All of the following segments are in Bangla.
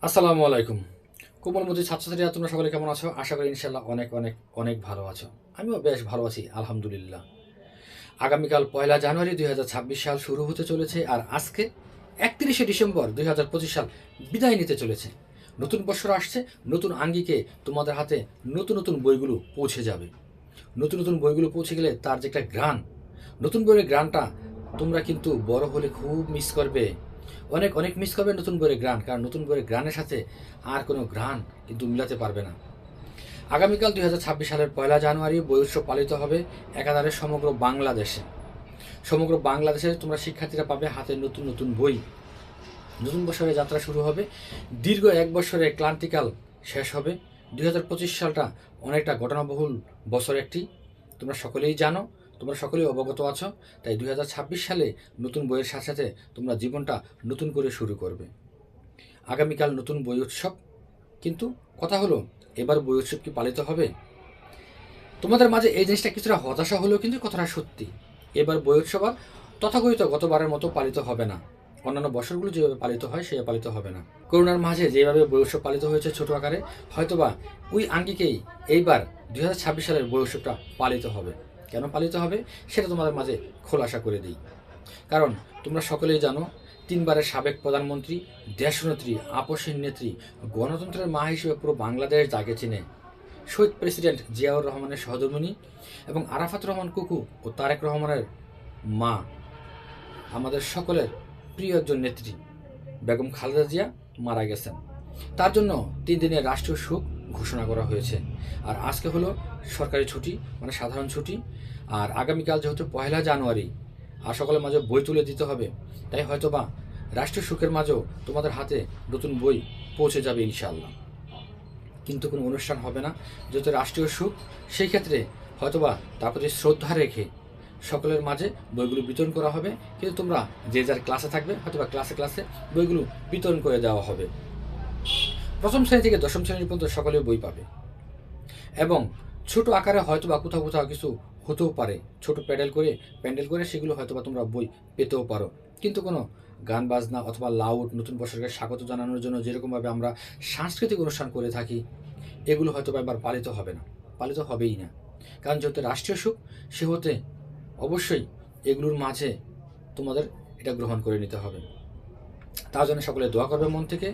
আসসালামু আলাইকুম। কোমলমতি ছাত্রছাত্রীরা তোমরা সকলে কেমন আছো? আশা করি ইনশাল্লাহ অনেক অনেক অনেক ভালো আছো। আমিও বেশ ভালো আছি আলহামদুলিল্লাহ। আগামীকাল ১লা জানুয়ারি ২০২৬ সাল শুরু হতে চলেছে, আর আজকে ৩১শে ডিসেম্বর ২০২৫ সাল বিদায় নিতে চলেছে। নতুন বছর আসছে, নতুন আঙ্গিকে তোমাদের হাতে নতুন নতুন বইগুলো পৌঁছে যাবে। নতুন নতুন বইগুলো পৌঁছে গেলে তার যে একটা ঘ্রাণ, নতুন বইয়ের ঘ্রাণটা তোমরা কিন্তু বড় হলে খুব মিস করবে। অনেক অনেক মিস করবে নতুন বইয়ের ঘ্রাণ, কারণ নতুন বইয়ের ঘ্রাণের সাথে আর কোনো ঘ্রাণ কিন্তু মিলাতে পারবে না। আগামীকাল ২০২৬ সালের ১লা জানুয়ারি বই উৎসব পালিত হবে একাধারে সমগ্র বাংলাদেশে। সমগ্র বাংলাদেশে তোমরা শিক্ষার্থীরা পাবে হাতে নতুন নতুন বই। নতুন বছরের যাত্রা শুরু হবে, দীর্ঘ এক বছরের ক্লান্তিকাল শেষ হবে। ২০২৫ সালটা অনেকটা ঘটনাবহুল বছর একটি, তোমরা সকলেই জানো, তোমরা সকলেই অবগত আছো। তাই ২০২৬ সালে নতুন বইয়ের সাথে সাথে তোমরা জীবনটা নতুন করে শুরু করবে। আগামীকাল নতুন বই উৎসব, কিন্তু কথা হলো এবার বই উৎসব কি পালিত হবে? তোমাদের মাঝে এই জিনিসটা কিছুটা হতাশা হলেও কিন্তু কথাটা সত্যি। এবার বই উৎসব আর তথাকথিত গতবারের মতো পালিত হবে না। অন্যান্য বছরগুলো যেভাবে পালিত হয় সেভাবে পালিত হবে না। করোনার মাঝে যেভাবে বই উৎসব পালিত হয়েছে ছোট আকারে, হয়তোবা ওই আঙ্গিকেই এইবার ২০২৬ সালের বই উৎসবটা পালিত হবে। কেন পালিত হবে সেটা তোমাদের মাঝে খোলাসা করে দিই। কারণ তোমরা সকলেই জানো, ৩বারের সাবেক প্রধানমন্ত্রী, দেশনেত্রী, আপসহীন নেত্রী, গণতন্ত্রের মা হিসেবে পুরো বাংলাদেশ যাকে চিনে, শহীদ প্রেসিডেন্ট জিয়াউর রহমানের সহধর্মিণী এবং আরাফাত রহমান কুকু ও তারেক রহমানের মা, আমাদের সকলের প্রিয় একজন নেত্রী বেগম খালেদা জিয়া মারা গেছেন। তার জন্য ৩ দিনের রাষ্ট্রীয় শোক ঘোষণা করা হয়েছে। আর আজকে হলো সরকারি ছুটি, মানে সাধারণ ছুটি। আর আগামীকাল যেহেতু ১লা জানুয়ারি, আর সকলের মাঝে বই তুলে দিতে হবে, তাই হয়তোবা রাষ্ট্রীয় শোকের মাঝেও তোমাদের হাতে নতুন বই পৌঁছে যাবে ইনশাআল্লাহ। কিন্তু কোনো অনুষ্ঠান হবে না, যেহেতু রাষ্ট্রীয় শোক। সেই ক্ষেত্রে হয়তোবা তার প্রতি শ্রদ্ধা রেখে সকলের মাঝে বইগুলো বিতরণ করা হবে। কিন্তু তোমরা যে যার ক্লাসে থাকবে, হয়তোবা ক্লাসে ক্লাসে বইগুলো বিতরণ করে দেওয়া হবে। প্রথম শ্রেণী থেকে দশম শ্রেণী পর্যন্ত সকলে বই পাবে, এবং ছোট আকারে হয়তোবা কোথাও কোথাও কিছু হতেও পারে, ছোট প্যান্ডেল করে সেগুলো হয়তোবা তোমরা বই পেতেও পারো। কিন্তু কোনো গান বাজনা অথবা লাউড নতুন বছরকে স্বাগত জানানোর জন্য যেরকমভাবে আমরা সাংস্কৃতিক অনুষ্ঠান করে থাকি, এগুলো হয়তোবা এবার পালিত হবে না, পালিত হবেই না। কারণ যেহেতু রাষ্ট্রীয় সুখ, সে হতে অবশ্যই এগুলোর মাঝে তোমাদের এটা গ্রহণ করে নিতে হবে। তার জন্য সকলে দোয়া করবে মন থেকে।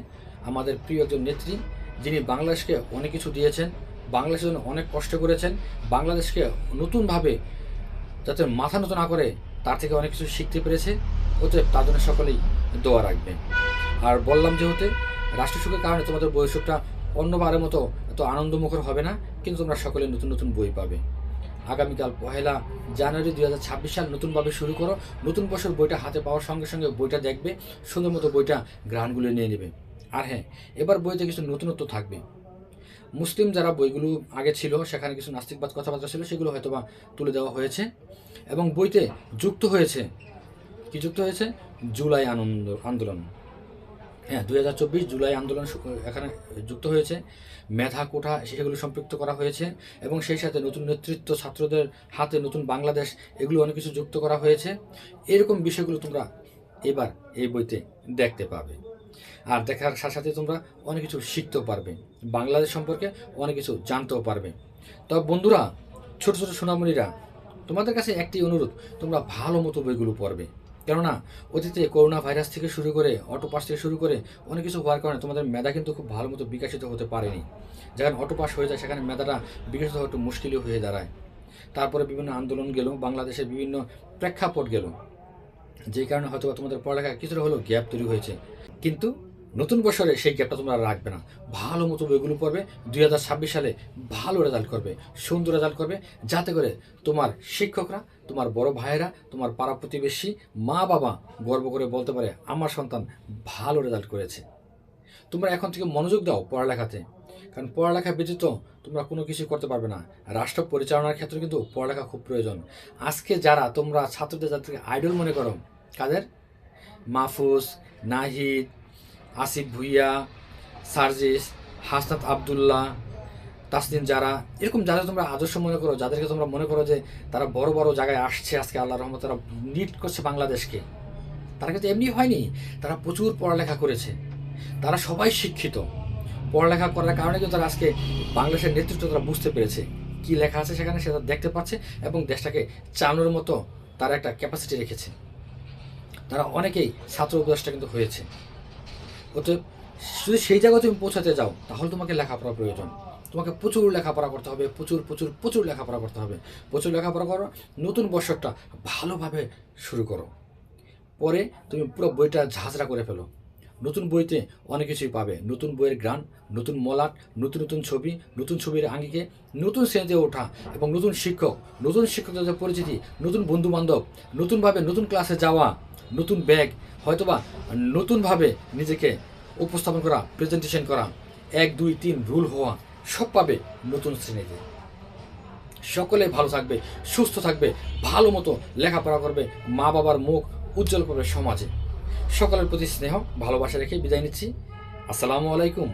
আমাদের প্রিয় একজন নেত্রী, যিনি বাংলাদেশকে অনেক কিছু দিয়েছেন, বাংলাদেশের জন্য অনেক কষ্ট করেছেন, বাংলাদেশকে নতুনভাবে যাতে মাথা নত না করে তার থেকে অনেক কিছু শিখতে পেরেছে, অতএব তার জন্য সকলেই দোয়া রাখবে। আর বললাম যেহেতু রাষ্ট্রীয় সুখের কারণে তোমাদের বই উৎসবটা অন্যবারের মতো এত আনন্দমুখর হবে না, কিন্তু তোমরা সকলে নতুন নতুন বই পাবে। আগামীকাল ১লা জানুয়ারি ২০২৬ সাল নতুনভাবে শুরু করো। নতুন বছর বইটা হাতে পাওয়ার সঙ্গে সঙ্গে বইটা দেখবে, সুন্দর মতো বইটা গ্রহণগুলো নিয়ে নেবে। আর হ্যাঁ, এবার বইতে কিছু নতুনত্ব থাকবে। মুসলিম যারা বইগুলো আগে ছিল, সেখানে কিছু নাস্তিকবাদ কথাবার্তা ছিল, সেগুলো হয়তোবা তুলে দেওয়া হয়েছে। এবং বইতে যুক্ত হয়েছে, কি যুক্ত হয়েছে? জুলাই আন্দোলন। হ্যাঁ, ২০২৪ জুলাই আন্দোলন এখানে যুক্ত হয়েছে। মেধা কোঠা সেগুলো সম্পৃক্ত করা হয়েছে, এবং সেই সাথে নতুন নেতৃত্ব, ছাত্রদের হাতে নতুন বাংলাদেশ, এগুলো অনেক কিছু যুক্ত করা হয়েছে। এরকম বিষয়গুলো তোমরা এবার এই বইতে দেখতে পাবে। আর দেখার সাথে সাথে তোমরা অনেক কিছু শিখতেও পারবে, বাংলাদেশ সম্পর্কে অনেক কিছু জানতেও পারবে। তবে বন্ধুরা, ছোট ছোট সোনামণিরা, তোমাদের কাছে একটি অনুরোধ, তোমরা ভালো মতো বইগুলো পড়বে। কেননা অতীতে করোনা ভাইরাস থেকে শুরু করে, অটোপাস থেকে শুরু করে অনেক কিছু হওয়ার কারণে তোমাদের মেধা কিন্তু খুব ভালো মতো বিকশিত হতে পারেনি। যেখানে অটোপাস হয়ে যায়, সেখানে মেধাটা বিকশিত হওয়া একটু মুশকিলই হয়ে দাঁড়ায়। তারপরে বিভিন্ন আন্দোলন গেল, বাংলাদেশের বিভিন্ন প্রেক্ষাপট গেল, যেই কারণে হয়তো তোমাদের পড়ালেখা কিছুটা হলেও গ্যাপ তৈরি হয়েছে। কিন্তু নতুন বছরে সেই গ্যাপটা তোমরা রাখবে না, ভালো মতো বইগুলো পড়বে। ২০২৬ সালে ভালো রেজাল্ট করবে, সুন্দর রেজাল্ট করবে, যাতে করে তোমার শিক্ষকরা, তোমার বড় ভাইয়েরা, তোমার পাড়া প্রতিবেশী, মা বাবা গর্ব করে বলতে পারে আমার সন্তান ভালো রেজাল্ট করেছে। তোমরা এখন থেকে মনোযোগ দাও পড়ালেখাতে, কারণ পড়ালেখা ব্যতীত তোমরা কোনো কিছু করতে পারবে না। রাষ্ট্র পরিচালনার ক্ষেত্রে কিন্তু পড়ালেখা খুব প্রয়োজন। আজকে যারা তোমরা ছাত্রদের যাদেরকে আইডল মনে করো, কাদের? মাহফুজ, নাহিদ, আসিফ ভুইয়া, সার্জিস, হাসনাত আবদুল্লাহ, তাসনিম, যারা এরকম যাদের তোমরা আদর্শ মনে করো, যাদেরকে তোমরা মনে করো যে তারা বড় বড় জায়গায় আসছে আজকে আল্লাহর রহমতে, তারা লিড করছে বাংলাদেশকে, তারা কিন্তু এমনি হয়নি, তারা প্রচুর পড়ালেখা করেছে। তারা সবাই শিক্ষিত। পড়ালেখা করার কারণে কিন্তু তারা আজকে বাংলাদেশের নেতৃত্ব তারা বুঝতে পেরেছে কী লেখা আছে সেখানে, সেটা দেখতে পাচ্ছে এবং দেশটাকে চালানোর মতো তারা একটা ক্যাপাসিটি রেখেছে। তারা অনেকেই ছাত্র উপদেষ্টা কিন্তু হয়েছে। অতএব যদি সেই জায়গায় তুমি পৌঁছাতে যাও তাহলে তোমাকে লেখাপড়া প্রয়োজন। তোমাকে প্রচুর লেখাপড়া করতে হবে, প্রচুর প্রচুর প্রচুর লেখাপড়া করতে হবে। প্রচুর লেখাপড়া করো, নতুন বছরটা ভালোভাবে শুরু করো। পরে তুমি পুরো বইটা ঝাঁঝরা করে ফেলো। নতুন বইতে অনেক কিছুই পাবে, নতুন বইয়ের গ্রান, নতুন মলাট, নতুন নতুন ছবি, নতুন ছবির আঙ্গিকে, নতুন শ্রেণীতে ওঠা এবং নতুন শিক্ষক, নতুন শিক্ষকদের পরিচিতি, নতুন বন্ধুবান্ধব, নতুনভাবে নতুন ক্লাসে যাওয়া, নতুন ব্যাগ, হয়তোবা নতুনভাবে নিজেকে উপস্থাপন করা, প্রেজেন্টেশন করা, 1, 2, 3 রুল হওয়া, সব পাবে নতুন শ্রেণীতে। সকলে ভালো থাকবে, সুস্থ থাকবে, ভালো মতো লেখাপড়া করবে, মা বাবার মুখ উজ্জ্বল করবে সমাজে। সকলের প্রতি স্নেহ ভালোবাসা রেখে বিদায় নিচ্ছি। আসসালামু আলাইকুম।